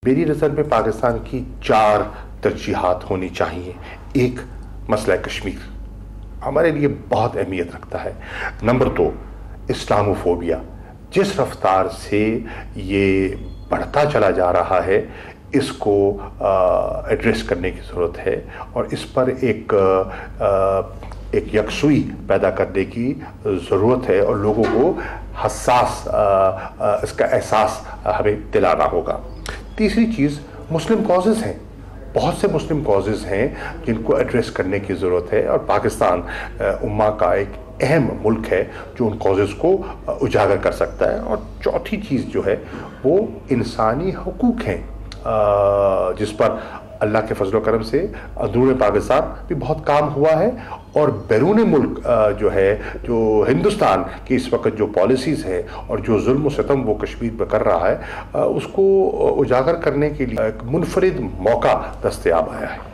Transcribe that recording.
मेरी नज़र में पाकिस्तान की 4 तरजीहात होनी चाहिए। एक, मसला कश्मीर हमारे लिए बहुत अहमियत रखता है। नंबर 2, इस्लामोफोबिया, जिस रफ्तार से ये बढ़ता चला जा रहा है इसको एड्रेस करने की ज़रूरत है और इस पर एक यकसुई पैदा करने की ज़रूरत है और लोगों को हसास इसका एहसास हमें दिलाना होगा। तीसरी चीज़, मुस्लिम कॉजेज़ हैं, बहुत से मुस्लिम कॉजेज़ हैं जिनको एड्रेस करने की ज़रूरत है और पाकिस्तान उम्मा का एक अहम मुल्क है जो उन कॉजेज़ को उजागर कर सकता है। और चौथी चीज़ जो है वो इंसानी हकूक़ हैं, जिस पर अल्लाह के फजल करम से अंदरूनी पाकिस्तान भी बहुत काम हुआ है और बैरून मुल्क जो है, जो हिंदुस्तान की इस वक्त जो पॉलिसीज़ है और जो जुल्म सितम वो कश्मीर में कर रहा है उसको उजागर करने के लिए एक मुनफरिद मौका दस्तयाब आया है।